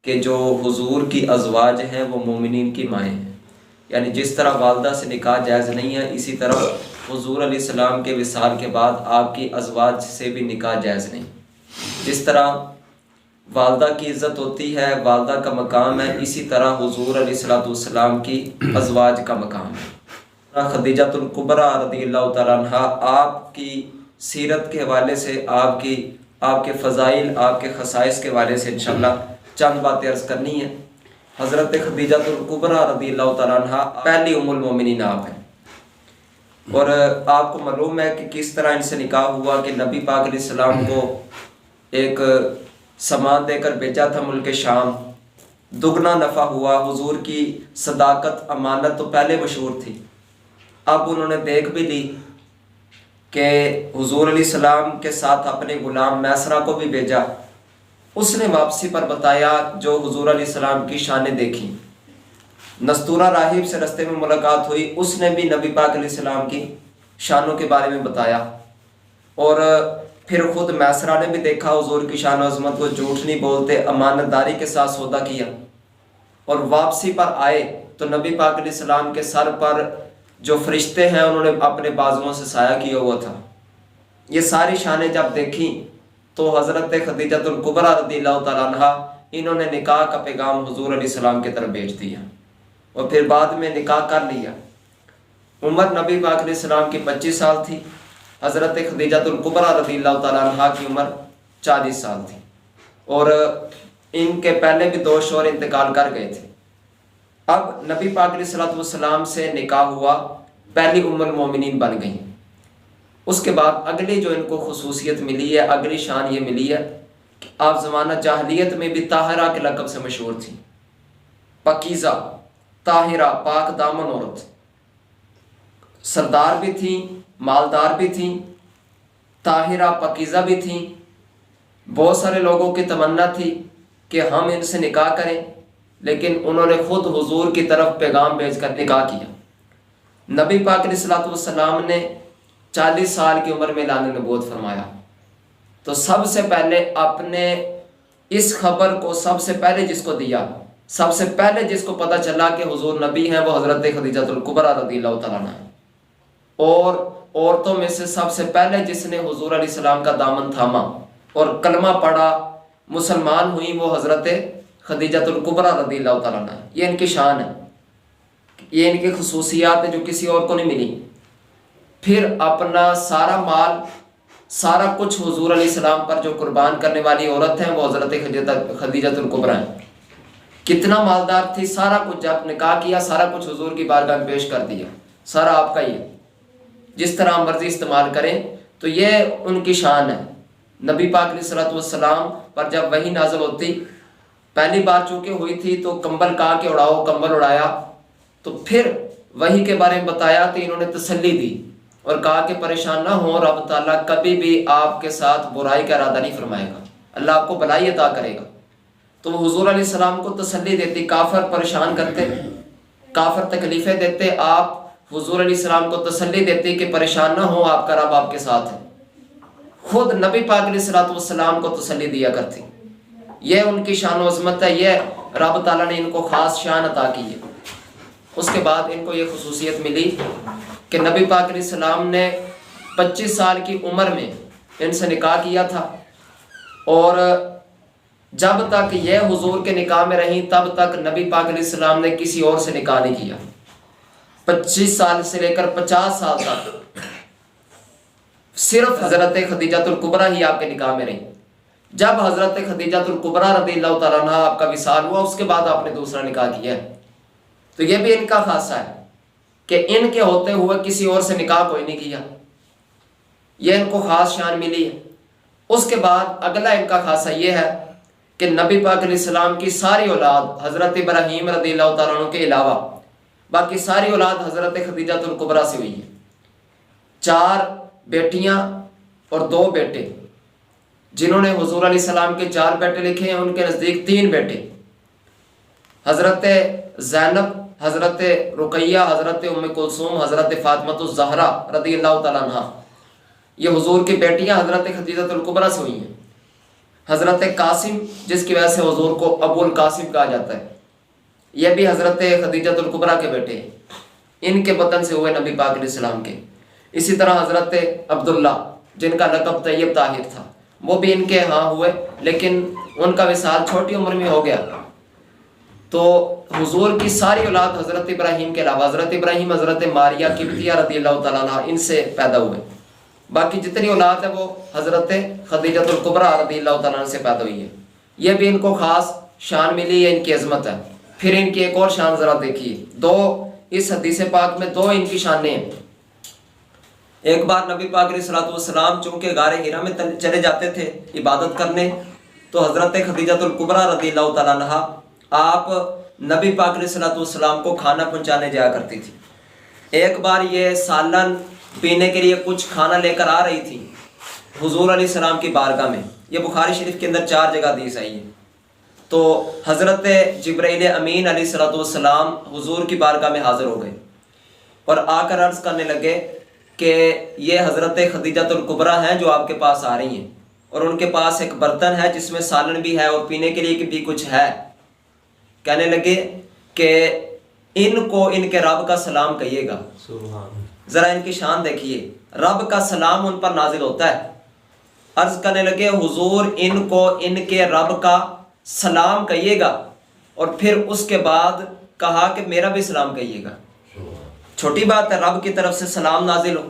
کہ جو حضور کی ازواج ہیں وہ مومنین کی مائیں ہیں، یعنی جس طرح والدہ سے نکاح جائز نہیں ہے، اسی طرح حضور علیہ السلام کے وصال کے بعد آپ کی ازواج سے بھی نکاح جائز نہیں۔ جس طرح والدہ کی عزت ہوتی ہے، والدہ کا مقام ہے، اسی طرح حضور علیہ السلام کی ازواج کا مقام ہے۔ خدیجہ الکبریٰ رضی اللہ تعالیٰ عنہ، آپ کی سیرت کے حوالے سے، آپ کے فضائل، آپ کے خصائص کے حوالے سے انشاءاللہ چند باتیں عرض کرنی ہیں۔ حضرت خدیجہ الکبریٰ رضی اللہ تعالیٰ عنہ پہلی ام المومنین آپ ہیں، اور آپ کو معلوم ہے کہ کس طرح ان سے نکاح ہوا کہ نبی پاک علیہ السلام کو ایک سامان دے کر بھیجا تھا ملک شام، دگنا نفع ہوا۔ حضور کی صداقت، امانت تو پہلے مشہور تھی، اب انہوں نے دیکھ بھی لی کہ حضور علیہ السلام کے ساتھ اپنے غلام میسرہ کو بھی بھیجا، اس نے واپسی پر بتایا جو حضور علیہ السلام کی شانیں دیکھی۔ نستورہ راہب سے رستے میں ملاقات ہوئی، اس نے بھی نبی پاک علیہ السلام کی شانوں کے بارے میں بتایا، اور پھر خود میسرہ نے بھی دیکھا حضور کی شان و عظمت کو، جھوٹ نہیں بولتے، امانت داری کے ساتھ سودا کیا۔ اور واپسی پر آئے تو نبی پاک علیہ السلام کے سر پر جو فرشتے ہیں انہوں نے اپنے بازوؤں سے سایہ کیا ہوا تھا۔ یہ ساری شانیں جب دیکھیں تو حضرت خدیجہ الکبریٰ رضی اللہ تعالیٰ عنہ انہوں نے نکاح کا پیغام حضور علیہ السلام کی طرف بھیج دیا، اور پھر بعد میں نکاح کر لیا۔ عمر نبی پاک علیہ السلام کی 25 سال تھی، حضرت خدیجہ الکبریٰ رضی اللہ تعالیٰ عنہ کی عمر 40 سال تھی، اور ان کے پہلے بھی 2 شوہر انتقال کر گئے تھے۔ اب نبی پاک علیہ السلام سے نکاح ہوا، پہلی ام المومنین بن گئیں۔ اس کے بعد اگلی جو ان کو خصوصیت ملی ہے، اگلی شان یہ ملی ہے کہ آپ زمانہ جاہلیت میں بھی طاہرہ کے لقب سے مشہور تھیں، پاکیزہ، طاہرہ، پاک دامن عورت، سردار بھی تھیں، مالدار بھی تھیں، طاہرہ پاکیزہ بھی تھیں۔ بہت سارے لوگوں کی تمنا تھی کہ ہم ان سے نکاح کریں، لیکن انہوں نے خود حضور کی طرف پیغام بھیج کر نکاح کیا۔ نبی پاک علیہ السلام نے 40 سال کی عمر میں اعلان نبوت فرمایا، تو سب سے پہلے اپنے اس خبر کو سب سے پہلے جس کو دیا، سب سے پہلے جس کو پتہ چلا کہ حضور نبی ہیں، وہ حضرت خدیجہ الکبریٰ رضی اللہ تعالیٰ عنہ ہے، اور عورتوں میں سے سب سے پہلے جس نے حضور علیہ السلام کا دامن تھاما اور کلمہ پڑھا، مسلمان ہوئی، وہ حضرت خدیجہ الکبریٰ رضی اللہ تعالیٰ عنہ ہے۔ یہ ان کی شان ہے، یہ ان کی خصوصیات ہیں جو کسی اور کو نہیں ملی۔ پھر اپنا سارا مال، سارا کچھ حضور علیہ السلام پر جو قربان کرنے والی عورت ہیں وہ حضرت خدیجہ الکبریٰ ہیں۔ کتنا مالدار تھی، سارا کچھ جب نکاح کیا سارا کچھ حضور کی بارگاہ میں پیش کر دیا، سارا آپ کا ہی ہے، جس طرح مرضی استعمال کریں۔ تو یہ ان کی شان ہے۔ نبی پاک علیہ السلام پر جب وحی نازل ہوتی، پہلی بار چونکہ ہوئی تھی تو کمبل کہا کہ اڑاؤ، کمبل اڑایا، تو پھر وحی کے بارے میں بتایا تو انہوں نے تسلی دی اور کہا کہ پریشان نہ ہو، رب تعالیٰ کبھی بھی آپ کے ساتھ برائی کا ارادہ نہیں فرمائے گا، اللہ آپ کو بھلائی عطا کرے گا۔ تو وہ حضور علیہ السلام کو تسلی دیتی، کافر پریشان کرتے، کافر تکلیفیں دیتے، آپ حضور علیہ السلام کو تسلی دیتی کہ پریشان نہ ہو، آپ کا رب آپ کے ساتھ ہے۔ خود نبی پاک علیہ السلام کو تسلی دیا کرتی۔ یہ ان کی شان و عظمت ہے، یہ رب تعالیٰ نے ان کو خاص شان عطا کی ہے۔ اس کے بعد ان کو یہ خصوصیت ملی کہ نبی پاک علیہ السلام نے 25 سال کی عمر میں ان سے نکاح کیا تھا، اور جب تک یہ حضور کے نکاح میں رہیں تب تک نبی پاک علیہ السلام نے کسی اور سے نکاح نہیں کیا۔ 25 سال سے لے کر 50 سال تک صرف حضرت خدیجہ الکبریٰ ہی آپ کے نکاح میں رہیں۔ جب حضرت خدیجہ الکبریٰ رضی اللہ تعالیٰ عنہ آپ کا وصال ہوا، اس کے بعد آپ نے دوسرا نکاح کیا ہے۔ تو یہ بھی ان کا خاصہ ہے کہ ان کے ہوتے ہوئے کسی اور سے نکاح کوئی نہیں کیا، یہ ان کو خاص شان ملی ہے۔ اس کے بعد اگلا ان کا خاصہ یہ ہے کہ نبی پاک علیہ السلام کی ساری اولاد حضرت ابراہیم رضی اللہ تعالیٰ عنہ کے علاوہ باقی ساری اولاد حضرت خدیجہ الکبریٰ سے ہوئی ہے۔ 4 بیٹیاں اور 2 بیٹے، جنہوں نے حضور علیہ السلام کے 4 بیٹے لکھے ہیں، ان کے نزدیک 3 بیٹے، حضرت زینب، حضرت رقیہ، حضرت ام کلثوم، حضرت فاطمہ الزہرا رضی اللہ تعالیٰ عنہ، یہ حضور کی بیٹیاں حضرت خدیجہ الکبریٰ سے ہوئی ہیں۔ حضرت قاسم جس کی وجہ سے حضور کو ابو القاسم کہا جاتا ہے، یہ بھی حضرت خدیجہ الکبریٰ کے بیٹے ہیں، ان کے بطن سے ہوئے نبی پاک علیہ السلام کے۔ اسی طرح حضرت عبداللہ جن کا لقب طیب طاہر تھا، وہ بھی ان کے ہاں ہوئے، لیکن ان کا وصال چھوٹی عمر میں ہو گیا۔ تو حضور کی ساری اولاد حضرت ابراہیم کے علاوہ حضرت ابراہیم حضرت ماریہ قبطیہ رضی اللہ تعالیٰ عنہ ان سے پیدا ہوئے، باقی جتنی اولاد ہے وہ حضرت خدیجہ الکبریٰ رضی اللہ تعالیٰ عنہ سے پیدا ہوئی ہے۔ یہ بھی ان کو خاص شان ملی ہے، ان کی عظمت ہے۔ پھر ان کی ایک اور شان ذرا دیکھیے، دو اس حدیث پاک میں دو ان کی شانیں ہیں۔ ایک بار نبی پاک علیہ الصلوۃ والسلام چونکہ غار حرا میں چلے جاتے تھے عبادت کرنے، تو حضرت خدیجہ الکبریٰ رضی اللہ تعالیٰ عنہ آپ نبی پاک علیہ الصلوۃ والسلام کو کھانا پہنچانے جایا کرتی تھی۔ ایک بار یہ سالن پینے کے لیے کچھ کھانا لے کر آ رہی تھی حضور علیہ السلام کی بارگاہ میں، یہ بخاری شریف کے اندر 4 جگہ حدیث آئی ہے۔ تو حضرت جبرائیل امین علیہ الصلوۃ والسلام حضور کی بارگاہ میں حاضر ہو گئے اور آ کر عرض کرنے لگے کہ یہ حضرت خدیجہ الکبریٰ ہیں جو آپ کے پاس آ رہی ہیں، اور ان کے پاس ایک برتن ہے جس میں سالن بھی ہے اور پینے کے لیے بھی کچھ ہے۔ کہنے لگے کہ ان کو ان کے رب کا سلام کہیے گا۔ ذرا ان کی شان دیکھیے، رب کا سلام ان پر نازل ہوتا ہے۔ عرض کرنے لگے حضور ان کو ان کے رب کا سلام کہیے گا، اور پھر اس کے بعد کہا کہ میرا بھی سلام کہیے گا۔ چھوٹی بات ہے رب کی طرف سے سلام نازل ہو،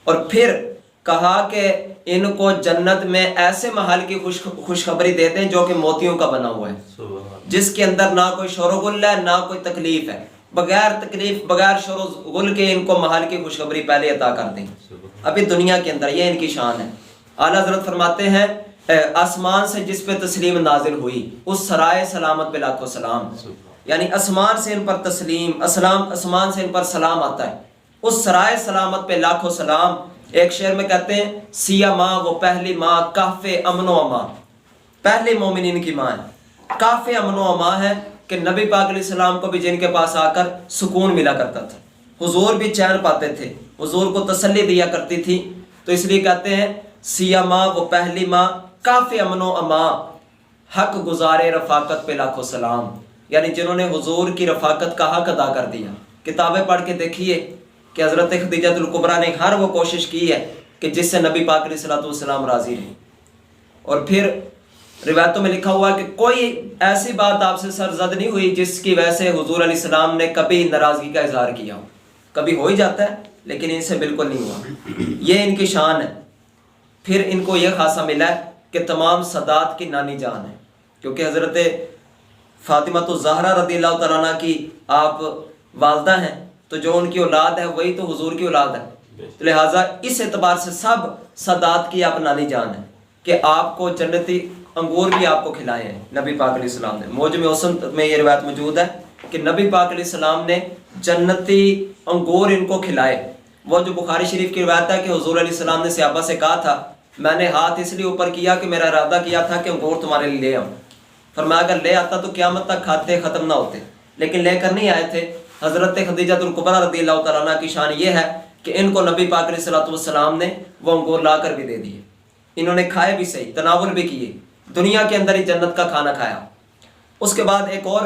اور پھر کہا کہ ان کو جنت میں ایسے محل کی خوشخبری دے دیں جو کہ موتیوں کا بنا ہوا ہے، جس کے اندر نہ کوئی شور و غل ہے نہ کوئی تکلیف ہے، بغیر تکلیف بغیر شور و غل کے ان کو محل کی خوشخبری پہلے عطا کر دیں ابھی دنیا کے اندر۔ یہ ان کی شان ہے۔ اعلیٰ حضرت فرماتے ہیں آسمان سے جس پہ تسلیم نازل ہوئی اس سرائے سلامت پہ لاکھوں سلام، یعنی آسمان سے ان پر تسلیم آسمان سے ان پر سلام آتا ہے، اس سرائے سلامت پہ لاکھوں سلام۔ ایک شعر میں کہتے ہیں سیاہ ماں وہ پہلی ماں کہف امن و امان، پہلے مومنین کی ماں ہے، کہف امن و امان ہے کہ نبی پاک علیہ السلام کو بھی جن کے پاس آ کر سکون ملا کرتا تھا، حضور بھی چین پاتے تھے، حضور کو تسلی دیا کرتی تھی۔ تو اس لیے کہتے ہیں سیاہ ماں وہ پہلی ماں کہف امن و امان، حق گزارے رفاقت پہ لاکھوں سلام، یعنی جنہوں نے حضور کی رفاقت کا حق ادا کر دیا۔ کتابیں پڑھ کے دیکھیے کہ حضرت خدیجہ الکبریٰ نے ہر وہ کوشش کی ہے کہ جس سے نبی پاک علیہ الصلوۃ والسلام راضی رہے۔ اور پھر روایتوں میں لکھا ہوا کہ کوئی ایسی بات آپ سے سرزد نہیں ہوئی جس کی وجہ سے حضور علیہ السلام نے کبھی ناراضگی کا اظہار کیا ہو۔ کبھی ہو ہی جاتا ہے لیکن ان سے بالکل نہیں ہوا، یہ ان کی شان ہے۔ پھر ان کو یہ خاصہ ملا ہے کہ تمام سادات کی نانی جان ہے، کیونکہ حضرت فاطمہ الزہرا رضی اللہ تعالیٰ عنہ کی آپ والدہ ہیں، تو جو ان کی اولاد ہے وہی تو حضور کی اولاد ہے، لہٰذا اس اعتبار سے سب سادات کی آپ نانی جان ہے کہ آپ کو جنتی انگور بھی آپ کو کھلائے ہیں نبی پاک علیہ السلام نے۔ موجم حسن میں یہ روایت موجود ہے کہ نبی پاک علیہ السلام نے جنتی انگور ان کو کھلائے۔ وہ جو بخاری شریف کی روایت ہے کہ حضور علیہ السلام نے صحابہ سے کہا تھا میں نے ہاتھ اس لیے اوپر کیا کہ میرا ارادہ کیا تھا کہ انگور تمہارے لیے لے آؤں، فرمایا اگر لے آتا تو قیامت تک کھاتے ختم نہ ہوتے، لیکن لے کر نہیں آئے تھے۔ حضرت خدیجہ الکبریٰ رضی اللہ تعالیٰ عنہ کی شان یہ ہے کہ ان کو نبی پاک علیہ الصلوۃ والسلام نے وہ انگور لا کر بھی دے دیے، انہوں نے کھائے بھی صحیح، تناول بھی کیے، دنیا کے اندر ہی جنت کا کھانا کھایا۔ اس کے بعد ایک اور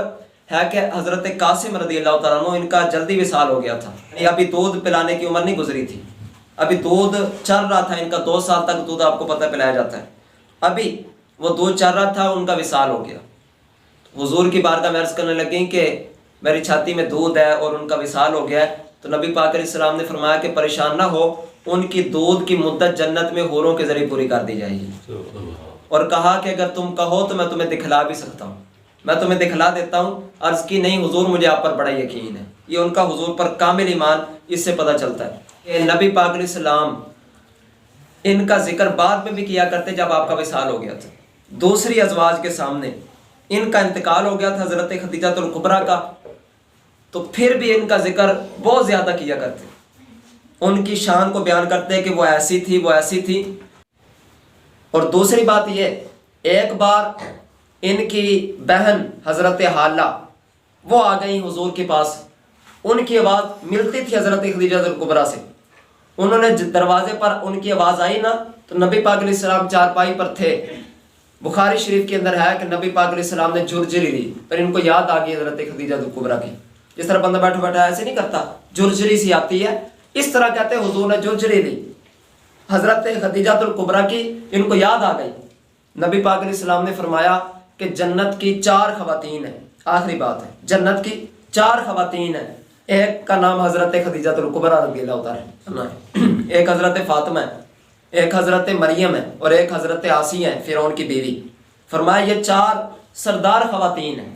ہے کہ حضرت قاسم رضی اللہ تعالیٰ عنہ ان کا جلدی وصال ہو گیا تھا، یعنی ابھی دودھ پلانے کی عمر نہیں گزری تھی، ابھی دودھ چل رہا تھا ان کا، 2 سال تک دودھ آپ کو پتہ پلایا جاتا ہے، ابھی وہ دودھ چل رہا تھا، ان کا وصال ہو گیا۔ حضور کی بارگاہ میں عرض کرنے لگیں کہ میری چھاتی میں دودھ ہے اور ان کا وصال ہو گیا ہے، تو نبی پاک علیہ السلام نے فرمایا کہ پریشان نہ ہو، ان کی دودھ کی مدت جنت میں حوروں کے ذریعے پوری کر دی جائے گی، اور کہا کہ اگر تم کہو تو میں تمہیں دکھلا بھی سکتا ہوں، میں تمہیں دکھلا دیتا ہوں۔ عرض کی نہیں حضور مجھے آپ پر بڑا یقین ہے، یہ ان کا حضور پر کامل ایمان اس سے پتہ چلتا ہے کہ نبی پاک علیہ السلام ان کا ذکر بعد میں بھی کیا کرتے جب آپ کا وصال ہو گیا تھا، دوسری ازواج کے سامنے ان کا انتقال ہو گیا تھا حضرت خدیجہ الکبریٰ کا، تو پھر بھی ان کا ذکر بہت زیادہ کیا کرتے، ان کی شان کو بیان کرتے کہ وہ ایسی تھی وہ ایسی تھی۔ اور دوسری بات یہ، ایک بار ان کی بہن حضرت حالہ وہ آ گئی حضور کے پاس، ان کی آواز ملتی تھی حضرت خدیجہ الکبریٰ سے، انہوں نے دروازے پر ان کی آواز آئی نا تو نبی پاک علیہ السلام چارپائی پر تھے، بخاری شریف کے اندر ہے کہ نبی پاک علیہ السلام نے جرجری دی، پر ان کو یاد آ گئی حضرت خدیجہ کبریٰ کی. جس طرح بندہ بیٹھا بیٹھا ایسے نہیں کرتا، جرجری سی آتی ہے، اس طرح کہتے ہیں حضور نے جرجری دی حضرت خدیجہ کبریٰ کی. ان کو یاد آ گئی. نبی پاک علیہ السلام نے فرمایا کہ جنت کی 4 خواتین ہیں. آخری بات ہے، جنت کی 4 خواتین ہیں. ایک کا نام حضرت خدیجہ کبریٰ رضی اللہ تعالیٰ عنہا، ایک حضرت فاطمہ ہے، ایک حضرت مریم ہے، اور ایک حضرت آسیہ ہے فرعون کی بیوی. فرمایا یہ 4 سردار خواتین ہیں.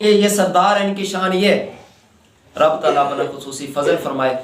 یہ سردار ہیں، ان کی شان یہ رب تعالیٰ اپنا خصوصی فضل فرمائے.